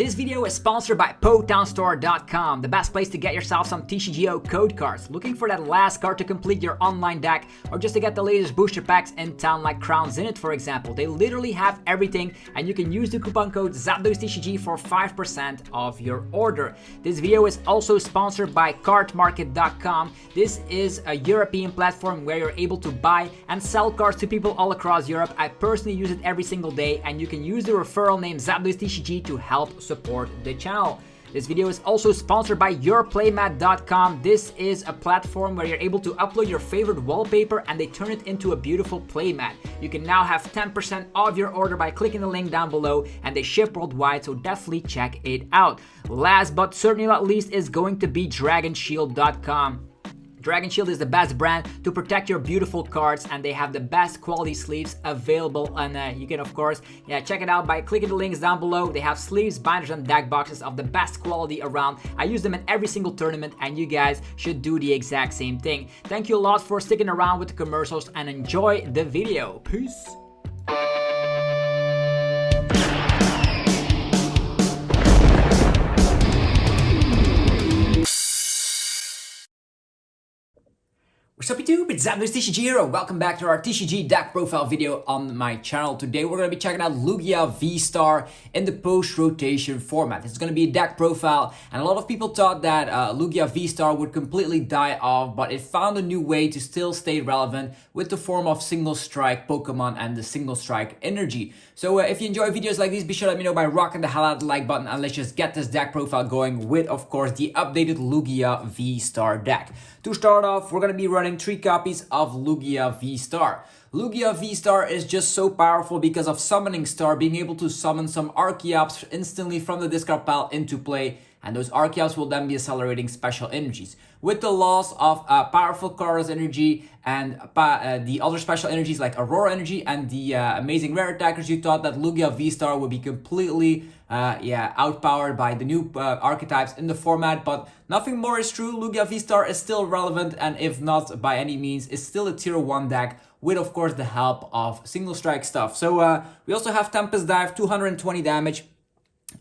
This video is sponsored by PotownStore.com, the best place to get yourself some TCGO code cards. Looking for that last card to complete your online deck, or just to get the latest booster packs in town like Crowns in It, for example. They literally have everything, and you can use the coupon code ZapdosTCG for 5% off your order. This video is also sponsored by CARDMARKET.com. This is a European platform where you're able to buy and sell cards to people all across Europe. I personally use it every single day, and you can use the referral name ZapdosTCG to help support the channel. This video is also sponsored by PLAYMAT.com. This is a platform where you're able to upload your favorite wallpaper and they turn it into a beautiful playmat. You can now have 10% off your order by clicking the link down below, and they ship worldwide, so definitely check it out. Last but certainly not least is going to be DragonShield.com. Dragon Shield is the best brand to protect your beautiful cards, and they have the best quality sleeves available, and you can of course check it out by clicking the links down below. They have sleeves, binders, and deck boxes of the best quality around. I use them in every single tournament, and you guys should do the exact same thing. Thank you a lot for sticking around with the commercials, and enjoy the video. Peace. What's up YouTube, it's ZapdosTCG here. Welcome back to our TCG deck profile video on my channel. Today we're going to be checking out Lugia VSTAR in the post-rotation format. It's going to be a deck profile, and a lot of people thought that Lugia VSTAR would completely die off, but it found a new way to still stay relevant with the form of single strike Pokemon and the single strike energy. So if you enjoy videos like these, be sure to let me know by rocking the hell out of the like button, and let's just get this deck profile going with, of course, the updated Lugia VSTAR deck. To start off, we're going to be running 3 copies of Lugia VSTAR. Lugia VSTAR is just so powerful because of Summoning Star, being able to summon some Archeops instantly from the discard pile into play, and those Archeops will then be accelerating special energies. With the loss of powerful Kara's energy and the other special energies like Aurora energy and the amazing rare attackers, you thought that Lugia VSTAR would be completely outpowered by the new archetypes in the format, but nothing more is true. Lugia VSTAR is still relevant, and if not by any means, is still a tier 1 deck with, of course, the help of single strike stuff. So we also have Tempest Dive, 220 damage,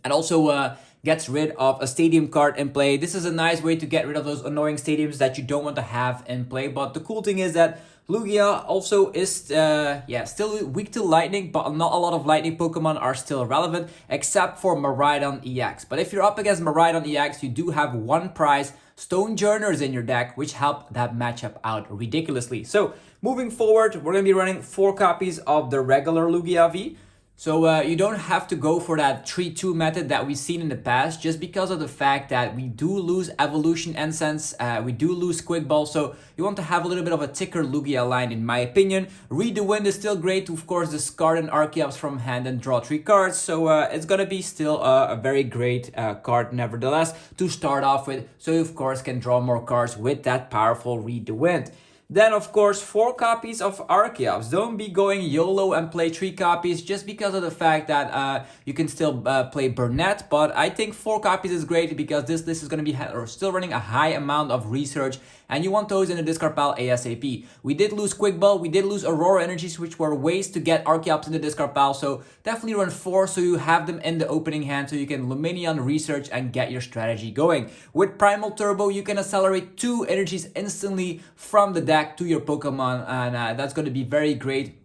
and also gets rid of a stadium card in play. This is a nice way to get rid of those annoying stadiums that you don't want to have in play. But the cool thing is that Lugia also is still weak to lightning, but not a lot of lightning Pokemon are still relevant, except for Miraidon EX. But if you're up against Miraidon EX, you do have one prize Stonjourners in your deck, which help that matchup out ridiculously. So moving forward, we're going to be running 4 copies of the regular Lugia V. So you don't have to go for that 3-2 method that we've seen in the past, just because of the fact that we do lose Evolution Incense, we do lose Quick Ball, so you want to have a little bit of a thicker Lugia line, in my opinion. Read the Wind is still great to, of course, discard an Archeops from hand and draw 3 cards, so it's gonna be still a very great card nevertheless to start off with, so you, of course, can draw more cards with that powerful Read the Wind. Then, of course, 4 copies of Archeops. Don't be going YOLO and play 3 copies just because of the fact that you can still play Burnett. But I think 4 copies is great because this list is going to be still running a high amount of research, and you want those in the discard pile ASAP. We did lose Quick Ball, we did lose Aurora energies, which were ways to get Archeops in the discard pile. So definitely run 4 so you have them in the opening hand, so you can Luminion research and get your strategy going. With Primal Turbo, you can accelerate 2 energies instantly from the deck to your Pokemon, and that's going to be very great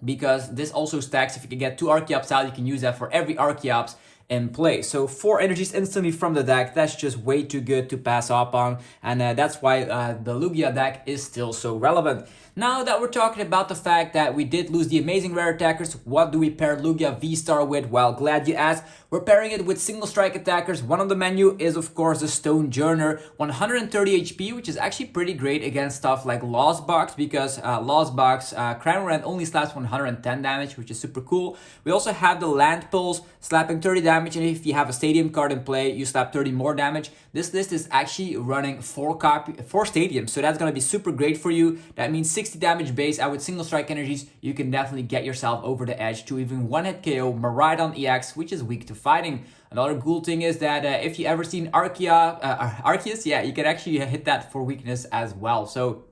because this also stacks. If you can get 2 Archeops out, you can use that for every Archeops in play. So 4 energies instantly from the deck, that's just way too good to pass up on, and that's why the Lugia deck is still so relevant. Now that we're talking about the fact that we did lose the amazing rare attackers, what do we pair Lugia VSTAR with? Well, glad you asked. We're pairing it with single strike attackers. One on the menu is, of course, the Stonjourner, 130 HP, which is actually pretty great against stuff like Lost Box, because Lost Box Crown Rend only slaps 110 damage, which is super cool. We also have the Land Pulse, slapping 30 damage, and if you have a stadium card in play, you slap 30 more damage. This list is actually running 4 stadiums, so that's going to be super great for you. That means 60 damage base, and with single strike energies, you can definitely get yourself over the edge to even one-hit KO Miraidon EX, which is weak to fighting. Another cool thing is that if you ever seen Arceus, yeah, you can actually hit that for weakness as well. So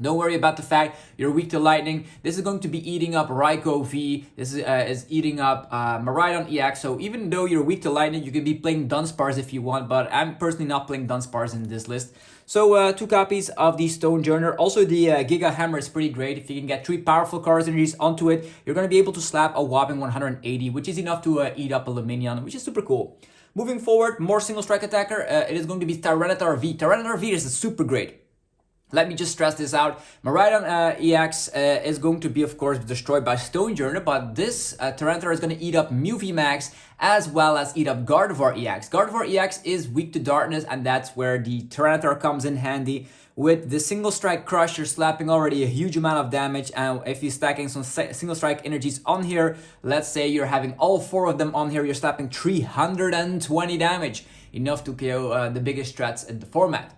Don't worry about the fact you're weak to lightning. This is going to be eating up Raikou V. This is eating up Miraidon EX. So even though you're weak to lightning, you could be playing Dunsparce if you want. But I'm personally not playing Dunsparce in this list. So 2 copies of the Stonjourner. Also the Giga Hammer is pretty great. If you can get 3 powerful cards energies onto it, you're going to be able to slap a whopping 180, which is enough to eat up a Luminion, which is super cool. Moving forward, more single strike attacker. It is going to be Tyranitar V. Tyranitar V is super great. Let me just stress this out. Miraidon EX is going to be, of course, destroyed by Stonjourner, but this Tyranitar is going to eat up Mew VMAX as well as eat up Gardevoir EX. Gardevoir EX is weak to darkness, and that's where the Tyranitar comes in handy. With the single strike crush, you're slapping already a huge amount of damage, and if you're stacking some single strike energies on here, let's say you're having all 4 of them on here, you're slapping 320 damage, enough to KO the biggest threats in the format.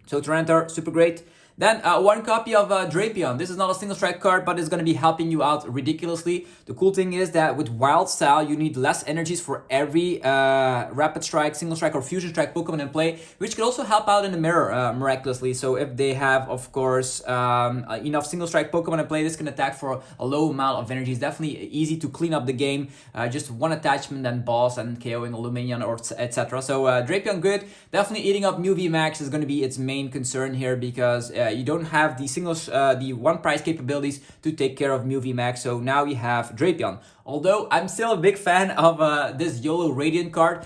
So Tyranitar, super great. Then 1 copy of Drapion. This is not a single strike card, but it's going to be helping you out ridiculously. The cool thing is that with Wild Style, you need less energies for every Rapid Strike, Single Strike, or Fusion Strike Pokemon in play, which could also help out in the mirror miraculously. So if they have, of course, enough Single Strike Pokemon in play, this can attack for a low amount of energy. It's definitely easy to clean up the game. Just 1 attachment and boss and KOing a Luminion or etc. So Drapion good. Definitely eating up Mew VMAX is going to be its main concern here because you don't have the 1 price capabilities to take care of Mew VMAX, so now you have Drapion. Although I'm still a big fan of this YOLO Radiant card.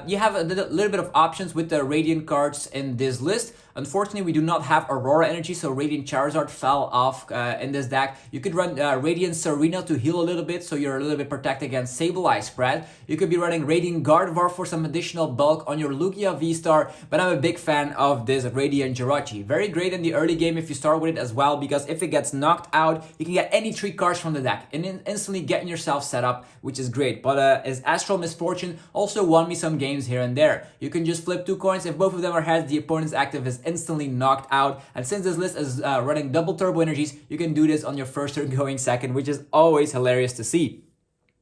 You have a little bit of options with the Radiant cards in this list. Unfortunately, we do not have Aurora Energy, so Radiant Charizard fell off in this deck. You could run Radiant Serena to heal a little bit, so you're a little bit protected against Sableye spread. You could be running Radiant Gardevoir for some additional bulk on your Lugia VSTAR, but I'm a big fan of this Radiant Jirachi. Very great in the early game if you start with it as well, because if it gets knocked out, you can get any 3 cards from the deck and instantly getting yourself set up, which is great. But his Astral Misfortune also won me some games here and there. You can just flip 2 coins. If both of them are heads, the opponent's active is instantly knocked out. And since this list is running double turbo energies, you can do this on your first turn going second, which is always hilarious to see.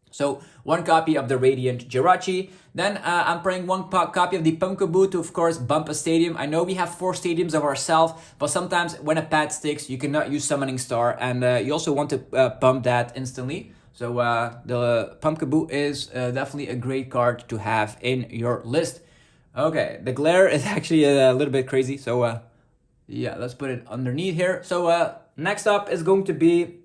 So 1 copy of the Radiant Jirachi. Then I'm playing 1 copy of the Pumpkaboo to, of course, bump a stadium. I know we have 4 stadiums of ourselves, but sometimes when a pad sticks, you cannot use Summoning Star, and you also want to pump that instantly. So the Pumpkaboo is definitely a great card to have in your list. Okay, the glare is actually a little bit crazy, so yeah, let's put it underneath here. So next up is going to be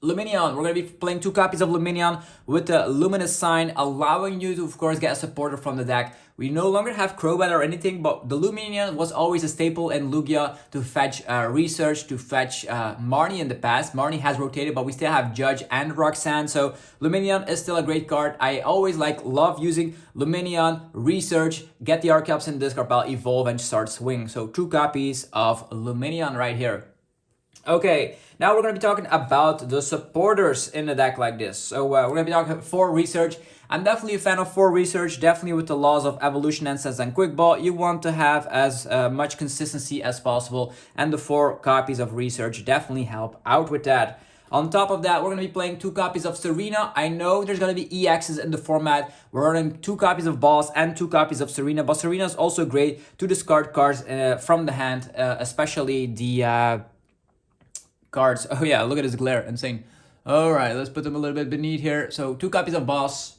Luminion. We're going to be playing 2 copies of Luminion with the Luminous sign, allowing you to, of course, get a supporter from the deck. We no longer have Crobat or anything, but the Luminion was always a staple in Lugia to fetch research, to fetch Marnie in the past. Marnie has rotated, but we still have Judge and Roxanne, so Luminion is still a great card. I always love using Luminion, research, get the Archeops in the discard pile, evolve, and start swing. So 2 copies of Luminion right here. Okay, now we're going to be talking about the supporters in a deck like this. So we're going to be talking 4 research. I'm definitely a fan of 4 research, definitely with the laws of evolution, Essence, and quick ball. You want to have as much consistency as possible, and the 4 copies of research definitely help out with that. On top of that, we're going to be playing 2 copies of Serena. I know there's going to be EXs in the format. We're running 2 copies of Boss and 2 copies of Serena, but Serena is also great to discard cards from the hand, especially the cards. Oh yeah, look at this glare, insane. All right, let's put them a little bit beneath here. So 2 copies of Boss.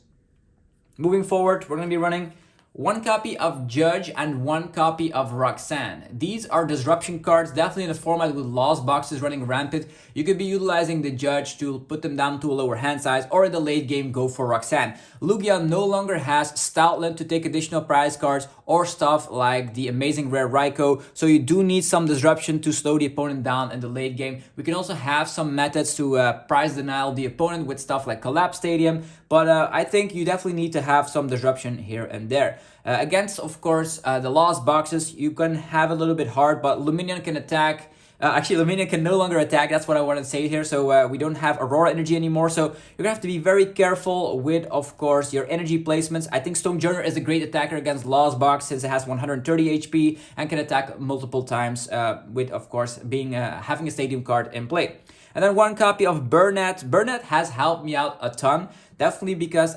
Moving forward, we're going to be running 1 copy of Judge and 1 copy of Roxanne. These are disruption cards, definitely in a format with lost boxes running rampant. You could be utilizing the Judge to put them down to a lower hand size, or in the late game, go for Roxanne. Lugia no longer has Stoutland to take additional prize cards or stuff like the amazing rare Raikou, so you do need some disruption to slow the opponent down in the late game. We can also have some methods to prize denial the opponent with stuff like Collapse Stadium, but I think you definitely need to have some disruption here and there. Against, of course, the lost boxes, you can have a little bit hard, but Luminion can attack. Actually, Luminion can no longer attack. That's what I want to say here. So we don't have Aurora Energy anymore. So you're going to have to be very careful with, of course, your energy placements. I think Stonjourner is a great attacker against Lost Box since it has 130 HP and can attack multiple times with, of course, being having a Stadium card in play. And then 1 copy of Burnett. Burnett has helped me out a ton. Definitely because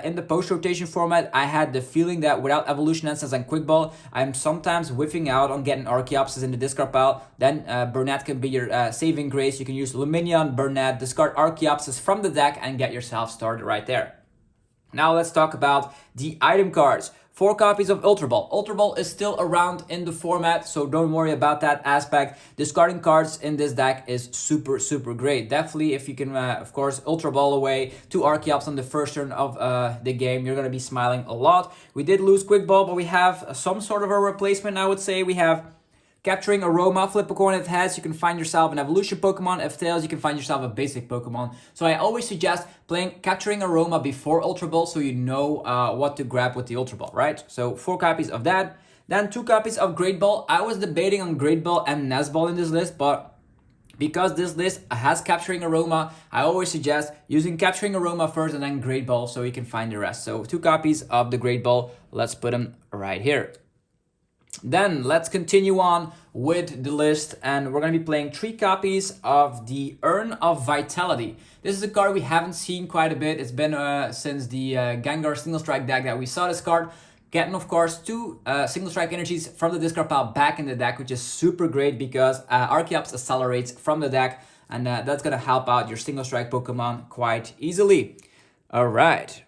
in the post-rotation format, I had the feeling that without Evolution Essence and Quick Ball, I'm sometimes whiffing out on getting Archeops in the discard pile. Then Burnett can be your saving grace. You can use Luminion, Burnett, discard Archeops from the deck and get yourself started right there. Now let's talk about the item cards. 4 copies of Ultra Ball. Ultra Ball is still around in the format, so don't worry about that aspect. Discarding cards in this deck is super great. Definitely, if you can, of course, Ultra Ball away 2 Archeops on the first turn of the game, you're going to be smiling a lot. We did lose Quick Ball, but we have some sort of a replacement, I would say. We have Capturing Aroma. Flip a coin. If heads, you can find yourself an evolution Pokemon. If tails, you can find yourself a basic Pokemon. So I always suggest playing Capturing Aroma before Ultra Ball so you know what to grab with the Ultra Ball, right? So 4 copies of that. Then 2 copies of Great Ball. I was debating on Great Ball and Nest Ball in this list, but because this list has Capturing Aroma, I always suggest using Capturing Aroma first and then Great Ball so you can find the rest. So 2 copies of the Great Ball. Let's put them right here. Then let's continue on with the list, and we're going to be playing 3 copies of the Urn of Vitality. This is a card we haven't seen quite a bit. It's been since the Gengar Single Strike deck that we saw this card. Getting, of course, 2 Single Strike energies from the discard pile back in the deck, which is super great because Archeops accelerates from the deck, and that's going to help out your Single Strike Pokemon quite easily. All right.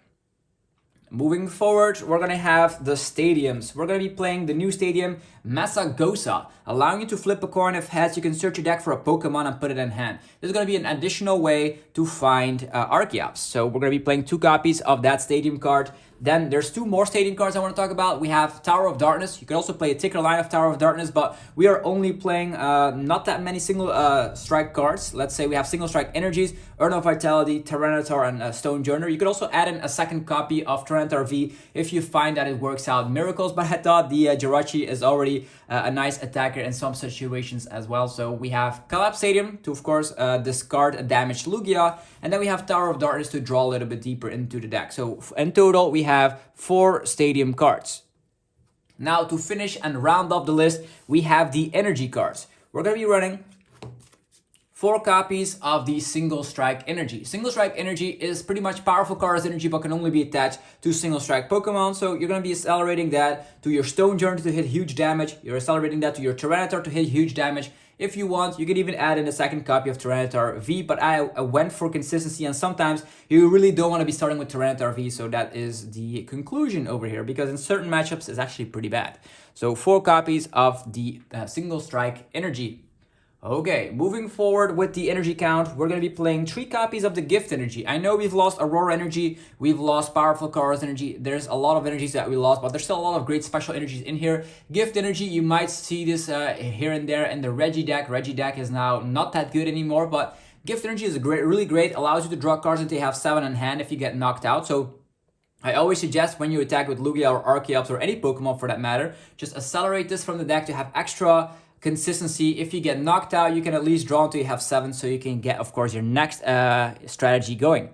Moving forward, we're going to have the stadiums. We're going to be playing the new stadium, Masagosa, allowing you to flip a coin. If heads, you can search your deck for a Pokemon and put it in hand. This is going to be an additional way to find Archeops. So we're going to be playing 2 copies of that stadium card. Then there's 2 more stadium cards I want to talk about. We have Tower of Darkness. You can also play a ticker line of Tower of Darkness, but we are only playing not that many single strike cards. Let's say we have single strike energies, Urn of Vitality, Tyranitar, and Stonjourner. You could also add in a second copy of Tyranitar V if you find that it works out miracles, but I thought the Jirachi is already a nice attacker in some situations as well. So we have Collapse Stadium to, of course, discard a damaged Lugia, and then we have Tower of Darkness to draw a little bit deeper into the deck. So in total, we have 4 stadium cards. Now to finish and round off the list, we have the energy cards. We're going to be running 4 copies of the Single Strike Energy. Single Strike Energy is pretty much powerful card as energy, but can only be attached to Single Strike Pokemon. So you're going to be accelerating that to your Stonjourner to hit huge damage. You're accelerating that to your Tyranitar to hit huge damage. If you want, you can even add in a second copy of Tyranitar V, but I went for consistency, and sometimes you really don't want to be starting with Tyranitar V, so that is the conclusion over here, because in certain matchups it's actually pretty bad. So 4 copies of the Single Strike Energy. Okay, moving forward with the energy count, we're going to be playing 3 copies of the Gift Energy. I know we've lost Aurora Energy, we've lost Powerful Chorus Energy, there's a lot of energies that we lost, but there's still a lot of great special energies in here. Gift Energy, you might see this here and there in the Reggie deck. Reggie deck is now not that good anymore, but Gift Energy is really great, allows you to draw cards until you have 7 in hand if you get knocked out. So I always suggest when you attack with Lugia or Archeops or any Pokemon for that matter, just accelerate this from the deck to have extra consistency. If you get knocked out, you can at least draw until you have 7, so you can get, of course, your next strategy going.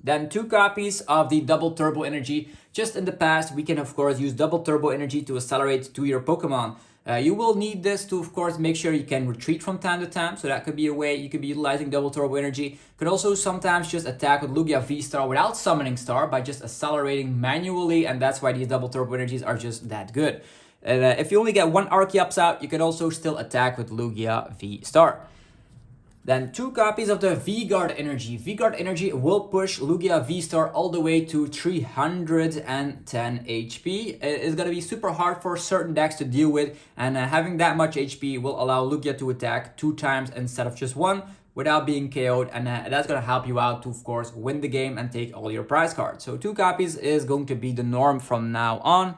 Then 2 copies of the Double Turbo Energy. Just in the past, we can, of course, use Double Turbo Energy to accelerate to your Pokemon. You will need this to, of course, make sure you can retreat from time to time. So that could be a way you could be utilizing Double Turbo Energy. Could also sometimes just attack with Lugia VSTAR without summoning Star by just accelerating manually. And that's why these Double Turbo Energies are just that good. And if you only get 1 Archeops out, you can also still attack with Lugia VSTAR. Then 2 copies of the V-Guard Energy. V-Guard Energy will push Lugia VSTAR all the way to 310 HP. It's going to be super hard for certain decks to deal with, and having that much HP will allow Lugia to attack 2 times instead of just 1 without being KO'd, and that's going to help you out to, of course, win the game and take all your prize cards. So 2 copies is going to be the norm from now on.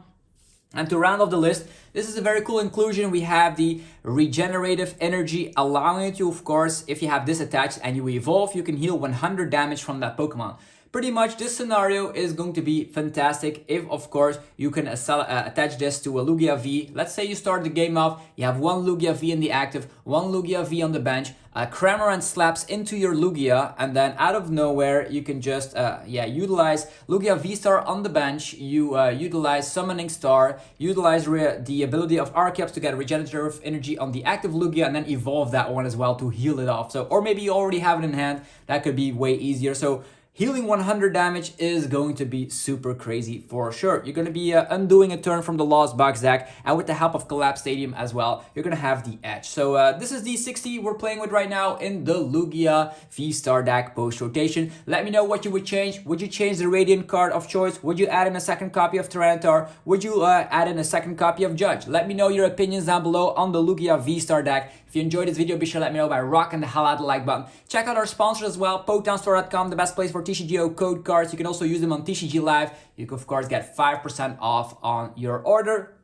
And to round off the list, this is a very cool inclusion. We have the Regenerative Energy, allowing you to, of course, if you have this attached and you evolve, you can heal 100 damage from that Pokemon. pretty much this scenario is going to be fantastic if, of course, you can attach this to a Lugia V. Let's say you start the game off, you have one Lugia V in the active, one Lugia V on the bench, Cramorant slaps into your Lugia, and then out of nowhere you can just utilize Lugia VSTAR on the bench. You utilize Summoning Star, utilize the ability of Archeops to get regenerative energy on the active Lugia, and then evolve that one as well to heal it off. So, or maybe you already have it in hand, that could be way easier. So healing 100 damage is going to be super crazy for sure. You're going to be undoing a turn from the Lost Box deck, and with the help of Collapse Stadium as well, you're going to have the edge. So this is the 60 we're playing with right now in the Lugia V-Star deck post-rotation. Let me know what you would change. Would you change the Radiant card of choice? Would you add in a second copy of Tyranitar? Would you add in a second copy of Judge? Let me know your opinions down below on the Lugia V-Star deck. If you enjoyed this video, be sure to let me know by rocking the hell out of the like button. Check out our sponsors as well, PokeTownStore.com, the best place for TCGO code cards. You can also use them on TCG Live. You can, of course, get 5% off on your order.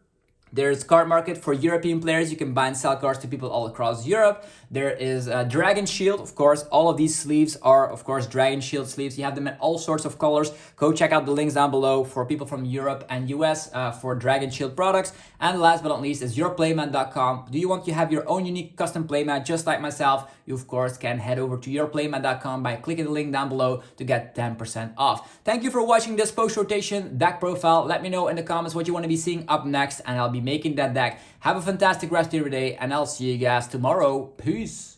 There's CARDMARKET for European players. You can buy and sell cards to people all across Europe. There is Dragon Shield, of course. All of these sleeves are, of course, Dragon Shield sleeves. You have them in all sorts of colors. Go check out the links down below for people from Europe and US for Dragon Shield products. And last but not least is yourplaymat.com. Do you want to have your own unique custom playmat just like myself? You, of course, can head over to yourplaymat.com by clicking the link down below to get 10% off. Thank you for watching this post-rotation deck profile. Let me know in the comments what you want to be seeing up next, and I'll be making that deck. Have a fantastic rest of your day, and I'll see you guys tomorrow. Peace.